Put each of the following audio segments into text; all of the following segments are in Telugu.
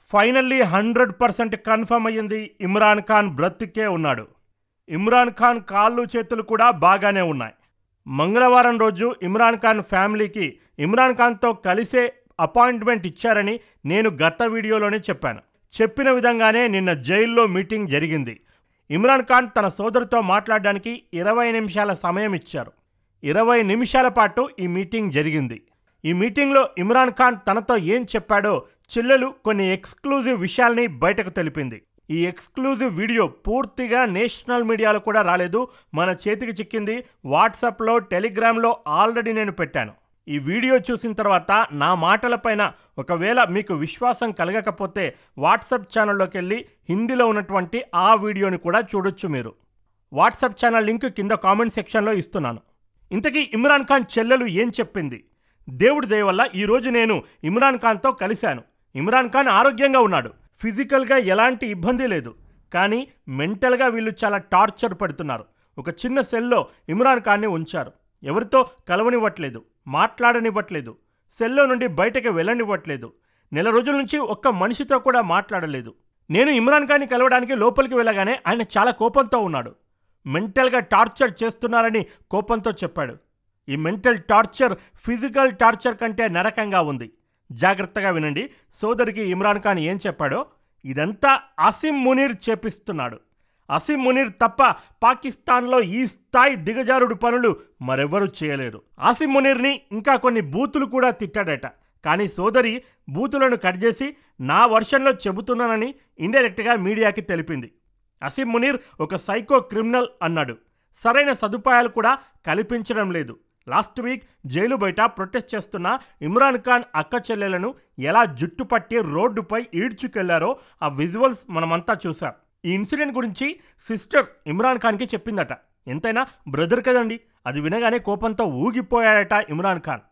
ఫైనల్లీ 100% కన్ఫర్మ్ అయ్యింది. ఇమ్రాన్ ఖాన్ బ్రతికే ఉన్నాడు. ఇమ్రాన్ ఖాన్ కాళ్ళు చేతులు కూడా బాగానే ఉన్నాయి. మంగళవారం రోజు ఇమ్రాన్ ఖాన్ ఫ్యామిలీకి ఇమ్రాన్ ఖాన్తో కలిసే అపాయింట్మెంట్ ఇచ్చారని నేను గత వీడియోలోనే చెప్పాను. చెప్పిన విధంగానే నిన్న జైల్లో మీటింగ్ జరిగింది. ఇమ్రాన్ ఖాన్ తన సోదరుతో మాట్లాడడానికి 20 నిమిషాల సమయం ఇచ్చారు. 20 నిమిషాల పాటు ఈ మీటింగ్ జరిగింది. ఈ మీటింగ్లో ఇమ్రాన్ ఖాన్ తనతో ఏం చెప్పాడో చెల్లెలు కొన్ని ఎక్స్క్లూజివ్ విషయాల్ని బయటకు తెలిపింది. ఈ ఎక్స్క్లూజివ్ వీడియో పూర్తిగా నేషనల్ మీడియాలో కూడా రాలేదు, మన చేతికి చిక్కింది. వాట్సాప్లో, టెలిగ్రామ్లో ఆల్రెడీ నేను పెట్టాను. ఈ వీడియో చూసిన తర్వాత నా మాటలపైన ఒకవేళ మీకు విశ్వాసం కలగకపోతే వాట్సాప్ ఛానల్లోకి వెళ్ళి హిందీలో ఉన్నటువంటి ఆ వీడియోని కూడా చూడొచ్చు. మీరు వాట్సాప్ ఛానల్ లింక్ కింద కామెంట్ సెక్షన్లో ఇస్తున్నాను. ఇంతకీ ఇమ్రాన్ ఖాన్ చెల్లెలు ఏం చెప్పింది? దేవుడి దయ వల్ల ఈరోజు నేను ఇమ్రాన్ ఖాన్తో కలిశాను. ఇమ్రాన్ ఖాన్ ఆరోగ్యంగా ఉన్నాడు. ఫిజికల్గా ఎలాంటి ఇబ్బంది లేదు. కానీ మెంటల్గా వీళ్ళు చాలా టార్చర్ పెడుతున్నారు. ఒక చిన్న సెల్లో ఇమ్రాన్ ఖాన్ని ఉంచారు. ఎవరితో కలవనివ్వట్లేదు, మాట్లాడనివ్వట్లేదు, సెల్లో నుండి బయటకు వెళ్ళనివ్వట్లేదు. నెల రోజుల నుంచి ఒక్క మనిషితో కూడా మాట్లాడలేదు. నేను ఇమ్రాన్ ఖాన్ని కలవడానికి లోపలికి వెళ్ళగానే ఆయన చాలా కోపంతో ఉన్నాడు. మెంటల్గా టార్చర్ చేస్తున్నారని కోపంతో చెప్పాడు. ఈ మెంటల్ టార్చర్ ఫిజికల్ టార్చర్ కంటే నరకంగా ఉంది. జాగ్రత్తగా వినండి. సోదరికి ఇమ్రాన్ ఖాన్ ఏం చెప్పాడో. ఇదంతా అసీం మునీర్ చేపిస్తున్నాడు. అసీం మునీర్ తప్ప పాకిస్తాన్లో ఈ స్థాయి దిగజారుడు పనులు మరెవరూ చేయలేరు. అసీం మునీర్ని ఇంకా కొన్ని బూతులు కూడా తిట్టాడట. కానీ సోదరి బూతులను కట్ చేసి నా వర్షన్లో చెబుతున్నానని ఇండైరెక్ట్గా మీడియాకి తెలిపింది. అసీం మునీర్ ఒక సైకో క్రిమినల్ అన్నాడు. సరైన సదుపాయాలు కూడా కల్పించడం లేదు. లాస్ట్ వీక్ జైలు బయట ప్రొటెస్ట్ చేస్తున్న ఇమ్రాన్ ఖాన్ అక్క చెల్లెలను ఎలా జుట్టుపట్టి రోడ్డుపై ఈడ్చుకెళ్లారో ఆ విజువల్స్ మనమంతా చూసాం. ఈ ఇన్సిడెంట్ గురించి సిస్టర్ ఇమ్రాన్ ఖాన్కి చెప్పిందట. ఎంతైనా బ్రదర్ కదండి. అది వినగానే కోపంతో ఊగిపోయాడట ఇమ్రాన్ ఖాన్.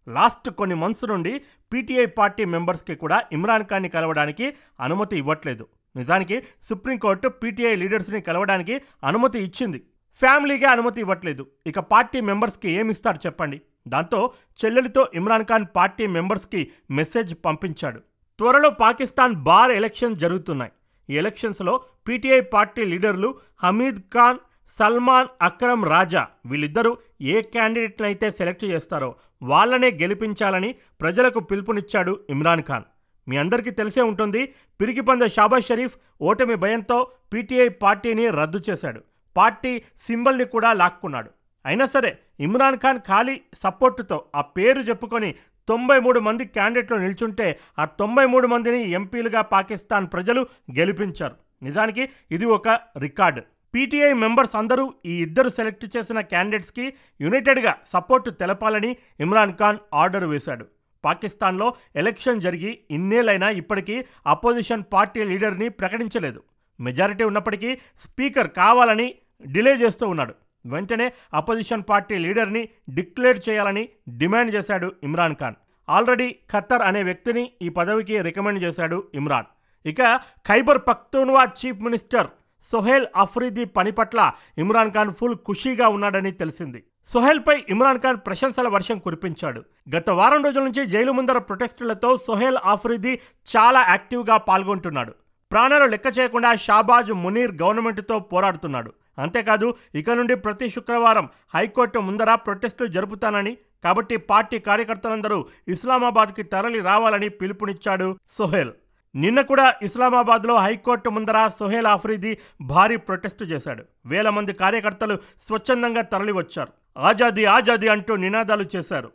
లాస్ట్ కొన్ని మంత్స్ నుండి పీటీఐ పార్టీ మెంబర్స్కి కూడా ఇమ్రాన్ ఖాన్ని కలవడానికి అనుమతి ఇవ్వట్లేదు. నిజానికి సుప్రీంకోర్టు పీటీఐ లీడర్స్ని కలవడానికి అనుమతి ఇచ్చింది, ఫ్యామిలీకి అనుమతి ఇవ్వట్లేదు. ఇక పార్టీ మెంబర్స్కి ఏమిస్తారు చెప్పండి? దాంతో చెల్లెలితో ఇమ్రాన్ ఖాన్ పార్టీ మెంబర్స్కి మెసేజ్ పంపించాడు. త్వరలో పాకిస్తాన్ బార్ ఎలక్షన్స్ జరుగుతున్నాయి. ఈ ఎలక్షన్స్లో పీటీఐ పార్టీ లీడర్లు హమీద్ ఖాన్, సల్మాన్ అక్రమ్ రాజా వీళ్ళిద్దరూ ఏ క్యాండిడేట్నైతే సెలెక్ట్ చేస్తారో వాళ్ళనే గెలిపించాలని ప్రజలకు పిలుపునిచ్చాడు ఇమ్రాన్ ఖాన్. మీ అందరికీ తెలిసే ఉంటుంది, పిరికిపంద షాబాజ్ షరీఫ్ ఓటమి భయంతో పీటీఐ పార్టీని రద్దు చేశాడు. పార్టీ సింబల్ని కూడా లాక్కున్నాడు. అయినా సరే ఇమ్రాన్ ఖాన్ ఖాళీ సపోర్టుతో ఆ పేరు చెప్పుకొని 93 మంది క్యాండిడేట్లు నిల్చుంటే ఆ 93 మందిని ఎంపీలుగా పాకిస్తాన్ ప్రజలు గెలిపించారు. నిజానికి ఇది ఒక రికార్డు. పీటీఐ మెంబర్స్ అందరూ ఈ ఇద్దరు సెలెక్ట్ చేసిన క్యాండిడేట్స్కి యునైటెడ్గా సపోర్టు తెలపాలని ఇమ్రాన్ ఖాన్ ఆర్డర్ వేశాడు. పాకిస్తాన్లో ఎలక్షన్ జరిగి ఇన్నేళ్ళైనా ఇప్పటికీ అపోజిషన్ పార్టీ లీడర్ని ప్రకటించలేదు. మెజారిటీ ఉన్నప్పటికీ స్పీకర్ కావాలని డిలే చేస్తూ ఉన్నాడు. వెంటనే అపోజిషన్ పార్టీ లీడర్ని డిక్లేర్ చేయాలని డిమాండ్ చేశాడు ఇమ్రాన్ ఖాన్. ఆల్రెడీ ఖత్తర్ అనే వ్యక్తిని ఈ పదవికి రికమెండ్ చేశాడు ఇమ్రాన్. ఇక ఖైబర్ పఖ్తూన్వా చీఫ్ మినిస్టర్ సోహెల్ అఫ్రీది పని పట్ల ఇమ్రాన్ ఖాన్ ఫుల్ ఖుషీగా ఉన్నాడని తెలిసింది. సోహెల్పై ఇమ్రాన్ ఖాన్ ప్రశంసల వర్షం కురిపించాడు. గత వారం రోజుల నుంచి జైలు ముందర ప్రొటెస్టులతో సోహెల్ అఫ్రీది చాలా యాక్టివ్గా పాల్గొంటున్నాడు. ప్రాణాలు లెక్క చేయకుండా షాబాజ్ మునీర్ గవర్నమెంట్తో పోరాడుతున్నాడు. అంతేకాదు ఇక నుండి ప్రతి శుక్రవారం హైకోర్టు ముందర ప్రొటెస్టులు జరుపుతానని, కాబట్టి పార్టీ కార్యకర్తలందరూ ఇస్లామాబాద్కి తరలి రావాలని పిలుపునిచ్చాడు సోహెల్. నిన్న కూడా ఇస్లామాబాద్లో హైకోర్టు ముందర సోహెల్ అఫ్రీది భారీ ప్రొటెస్టు చేశాడు. వేల మంది కార్యకర్తలు స్వచ్ఛందంగా తరలి వచ్చారు. ఆజాదీ ఆజాదీ అంటూ నినాదాలు చేశారు.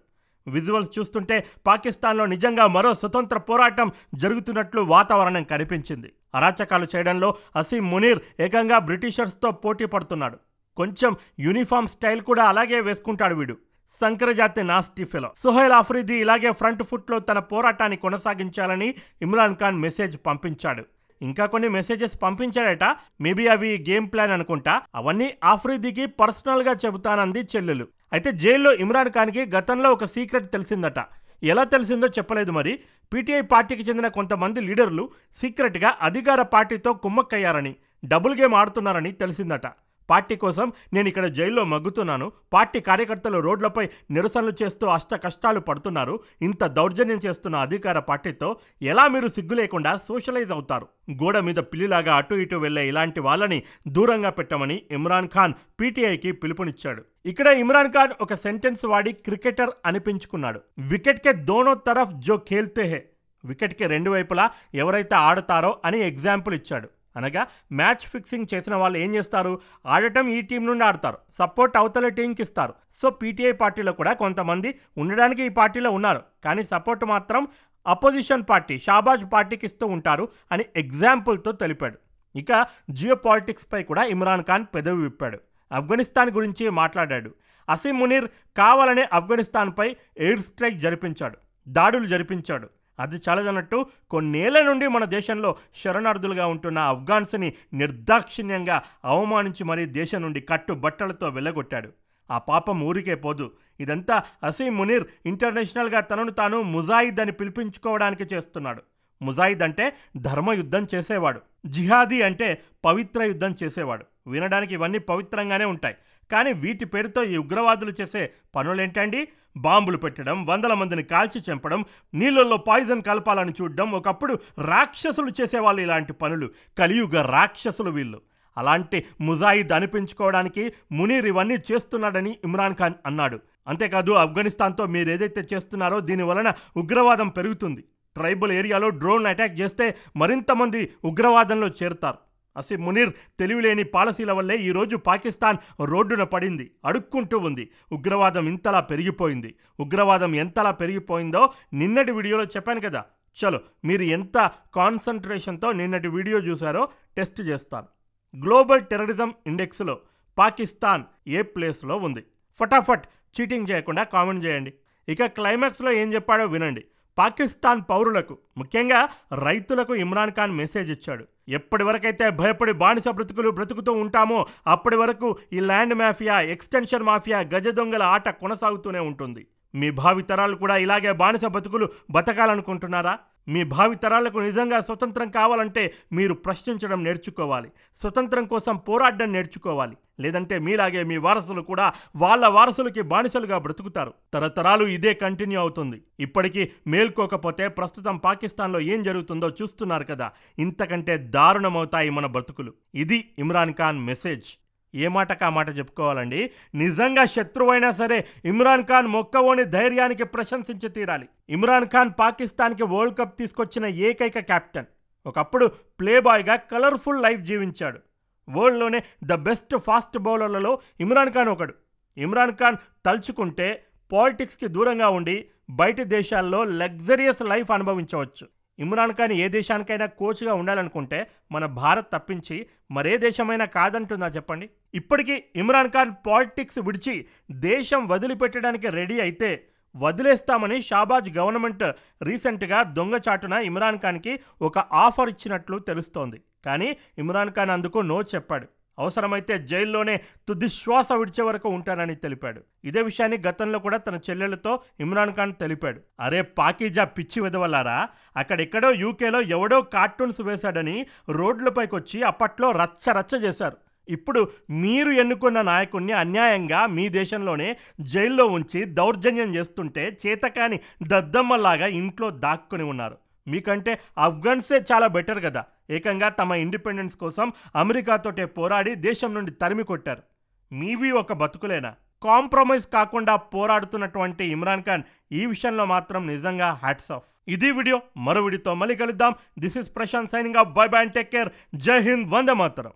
విజువల్స్ చూస్తుంటే పాకిస్తాన్లో నిజంగా మరో స్వతంత్ర పోరాటం జరుగుతున్నట్లు వాతావరణం కనిపించింది. అరాచకాలు చేయడంలో అసీం మునీర్ ఏకంగా బ్రిటిషర్స్తో పోటీ పడుతున్నాడు. కొంచెం యూనిఫామ్ స్టైల్ కూడా అలాగే వేసుకుంటాడు వీడు. సంకరజాతి నాస్టీ ఫెలో. సోహెల్ అఫ్రీది ఇలాగే ఫ్రంట్ ఫుట్లో తన పోరాటాన్ని కొనసాగించాలని ఇమ్రాన్ ఖాన్ మెసేజ్ పంపించాడు. ఇంకా కొన్ని మెసేజెస్ పంపించాడట. మేబీ అవి గేమ్ ప్లాన్ అనుకుంటా. అవన్నీ ఆఫ్రీదీకి పర్సనల్గా చెబుతానంది చెల్లెలు. అయితే జైల్లో ఇమ్రాన్ ఖాన్కి గతంలో ఒక సీక్రెట్ తెలిసిందట. ఎలా తెలిసిందో చెప్పలేదు. మరి పీటీఐ పార్టీకి చెందిన కొంతమంది లీడర్లు సీక్రెట్గా అధికార పార్టీతో కుమ్మక్కయ్యారని, డబుల్ గేమ్ ఆడుతున్నారని తెలిసిందట. పార్టీ కోసం నేను ఇక్కడ జైల్లో మగ్గుతున్నాను, పార్టీ కార్యకర్తలు రోడ్లపై నిరసనలు చేస్తూ అష్ట కష్టాలు పడుతున్నారు, ఇంత దౌర్జన్యం చేస్తున్న అధికార పార్టీతో ఎలా మీరు సిగ్గు లేకుండా సోషలైజ్ అవుతారు? గోడ మీద పిల్లిలాగా అటు ఇటు వెళ్లే ఇలాంటి వాళ్ళని దూరంగా పెట్టమని ఇమ్రాన్ ఖాన్ పీటీఐకి పిలుపునిచ్చాడు. ఇక్కడ ఇమ్రాన్ ఖాన్ ఒక సెంటెన్స్ వాడి క్రికెటర్ అనిపించుకున్నాడు. వికెట్కే దోనో తరఫ్ జో ఖేల్తే హే, వికెట్కి రెండు వైపులా ఎవరైతే ఆడతారో అని ఎగ్జాంపుల్ ఇచ్చాడు. అనగా మ్యాచ్ ఫిక్సింగ్ చేసిన వాళ్ళు ఏం చేస్తారు, ఆడటం ఈ టీం నుండి ఆడతారు, సపోర్ట్ అవతల టీంకి ఇస్తారు. సో పీటీఐ పార్టీలో కూడా కొంతమంది ఉండడానికి ఈ పార్టీలో ఉన్నారు, కానీ సపోర్ట్ మాత్రం అపోజిషన్ పార్టీ షాబాజ్ పార్టీకి ఇస్తూ ఉంటారు అని ఎగ్జాంపుల్తో తెలిపాడు. ఇక జియో పాలిటిక్స్పై కూడా ఇమ్రాన్ ఖాన్ పెదవి విప్పాడు. ఆఫ్ఘనిస్తాన్ గురించి మాట్లాడాడు. అసీం మునీర్ కావాలనే ఆఫ్ఘనిస్తాన్పై ఎయిర్ స్ట్రైక్ జరిపించాడు, దాడులు జరిపించాడు. అది చాలదన్నట్టు కొన్నేళ్ల నుండి మన దేశంలో శరణార్థులుగా ఉంటున్న ఆఫ్ఘాన్స్ని నిర్దాక్షిణ్యంగా అవమానించి మరీ దేశం నుండి కట్టుబట్టలతో వెళ్ళగొట్టాడు. ఆ పాపం ఊరికే పోదు. ఇదంతా అసీం మునీర్ ఇంటర్నేషనల్గా తనను తాను ముజాయిద్ అని పిలిపించుకోవడానికి చేస్తున్నాడు. ముజాయిద్ అంటే ధర్మయుద్ధం చేసేవాడు, జిహాదీ అంటే పవిత్ర యుద్ధం చేసేవాడు. వినడానికి ఇవన్నీ పవిత్రంగానే ఉంటాయి, కానీ వీటి పేరుతో ఈ ఉగ్రవాదులు చేసే పనులేంటండి? బాంబులు పెట్టడం, వందల మందిని కాల్చి చంపడం, నీళ్ళల్లో పాయిజన్ కలపాలని చూడడం. ఒకప్పుడు రాక్షసులు చేసేవాళ్ళు ఇలాంటి పనులు, కలియుగ రాక్షసులు వీళ్ళు. అలాంటి ముజాయిద్ అనిపించుకోవడానికి మునీర్ ఇవన్నీ చేస్తున్నాడని ఇమ్రాన్ ఖాన్ అన్నాడు. అంతేకాదు ఆఫ్ఘనిస్తాన్తో మీరు ఏదైతే చేస్తున్నారో దీని వలన ఉగ్రవాదం పెరుగుతుంది. ట్రైబల్ ఏరియాలో డ్రోన్ అటాక్ చేస్తే మరింత మంది ఉగ్రవాదంలో చేరుతారు. అసీం మునీర్ తెలివిలేని పాలసీల వల్లే ఈరోజు పాకిస్తాన్ రోడ్డున పడింది, అడుక్కుంటూ ఉంది. ఉగ్రవాదం ఇంతలా పెరిగిపోయింది. ఉగ్రవాదం ఎంతలా పెరిగిపోయిందో నిన్నటి వీడియోలో చెప్పాను కదా. చలో, మీరు ఎంత కాన్సన్ట్రేషన్తో నిన్నటి వీడియో చూసారో టెస్ట్ చేస్తాను. గ్లోబల్ టెర్రరిజం ఇండెక్స్లో పాకిస్తాన్ ఏ ప్లేస్లో ఉంది? ఫటాఫట్ చీటింగ్ చేయకుండా కామెంట్ చేయండి. ఇక క్లైమాక్స్లో ఏం చెప్పాడో వినండి. పాకిస్తాన్ పౌరులకు, ముఖ్యంగా రైతులకు ఇమ్రాన్ ఖాన్ మెసేజ్ ఇచ్చాడు. ఎప్పటి వరకైతే భయపడి బానిస బ్రతుకుతూ ఉంటామో అప్పటి వరకు ఈ ల్యాండ్ మాఫియా, ఎక్స్టెన్షన్ మాఫియా, గజ దొంగల ఆట కొనసాగుతూనే ఉంటుంది. మీ భావితరాలు కూడా ఇలాగే బానిస బతుకులు బతకాలనుకుంటున్నారా? మీ భావితరాలకు నిజంగా స్వతంత్రం కావాలంటే మీరు ప్రశ్నించడం నేర్చుకోవాలి, స్వతంత్రం కోసం పోరాడడం నేర్చుకోవాలి. లేదంటే మీలాగే మీ వారసులు కూడా వాళ్ళ వారసులకి బానిసలుగా బ్రతుకుతారు. తరతరాలు ఇదే కంటిన్యూ అవుతుంది. ఇప్పటికీ మేల్కోకపోతే ప్రస్తుతం పాకిస్తాన్లో ఏం జరుగుతుందో చూస్తున్నారు కదా. ఇంతకంటే దారుణమవుతాయి మన బ్రతుకులు. ఇది ఇమ్రాన్ ఖాన్ మెసేజ్. ఏ మాటకా మాట చెప్పుకోవాలండి. నిజంగా శత్రువైనా సరే ఇమ్రాన్ ఖాన్ మొక్కవోని ధైర్యానికి ప్రశంసించి తీరాలి. ఇమ్రాన్ ఖాన్ పాకిస్తాన్కి వరల్డ్ కప్ తీసుకొచ్చిన ఏకైక కెప్టెన్. ఒకప్పుడు ప్లే బాయ్గా కలర్ఫుల్ లైఫ్ జీవించాడు. వరల్డ్లోనే ద బెస్ట్ ఫాస్ట్ బౌలర్లలో ఇమ్రాన్ ఖాన్ ఒకడు. ఇమ్రాన్ ఖాన్ తలుచుకుంటే పాలిటిక్స్కి దూరంగా ఉండి బయటి దేశాల్లో లగ్జరియస్ లైఫ్ అనుభవించవచ్చు. ఇమ్రాన్ ఖాన్ ఏ దేశానికైనా కోచ్గా ఉండాలనుకుంటే మన భారత్ తప్పించి మరే దేశమైనా కాదంటుందా చెప్పండి? ఇప్పటికీ ఇమ్రాన్ ఖాన్ పాలిటిక్స్ విడిచి దేశం వదిలిపెట్టడానికి రెడీ అయితే వదిలేస్తామని షాబాజ్ గవర్నమెంట్ రీసెంట్గా దొంగచాటున ఇమ్రాన్ ఖాన్కి ఒక ఆఫర్ ఇచ్చినట్లు తెలుస్తోంది. కానీ ఇమ్రాన్ ఖాన్ అందుకు నో చెప్పాడు. అవసరమైతే జైల్లోనే తుది శ్వాస విడిచే వరకు ఉంటానని తెలిపాడు. ఇదే విషయాన్ని గతంలో కూడా తన చెల్లెలతో ఇమ్రాన్ ఖాన్ తెలిపాడు. అరే పాకీజా పిచ్చి వెదవలారా, అక్కడెక్కడో యూకేలో ఎవడో కార్టూన్స్ వేశాడని రోడ్లపైకి వచ్చి అప్పట్లో రచ్చ చేశారు. ఇప్పుడు మీరు ఎన్నుకున్న నాయకుడిని అన్యాయంగా మీ దేశంలోనే జైల్లో ఉంచి దౌర్జన్యం చేస్తుంటే చేతకాని దద్దమ్మలాగా ఇంట్లో దాక్కుని ఉన్నారు. మీకంటే ఆఫ్ఘన్సే చాలా బెటర్ కదా. ఏకంగా తమ ఇండిపెండెన్స్ కోసం అమెరికాతోటే పోరాడి దేశం నుండి తరిమి కొట్టారు. మీవి ఒక బతుకులేనా? కాంప్రమైజ్ కాకుండా పోరాడుతున్నటువంటి ఇమ్రాన్ ఖాన్ ఈ విషయంలో మాత్రం నిజంగా హ్యాట్స్ ఆఫ్. ఇది వీడియో. మరో వీడియోతో మళ్ళీ కలుద్దాం. This is Prashant signing off. Bye bye and take care. జై హింద్. వందే మాతరం.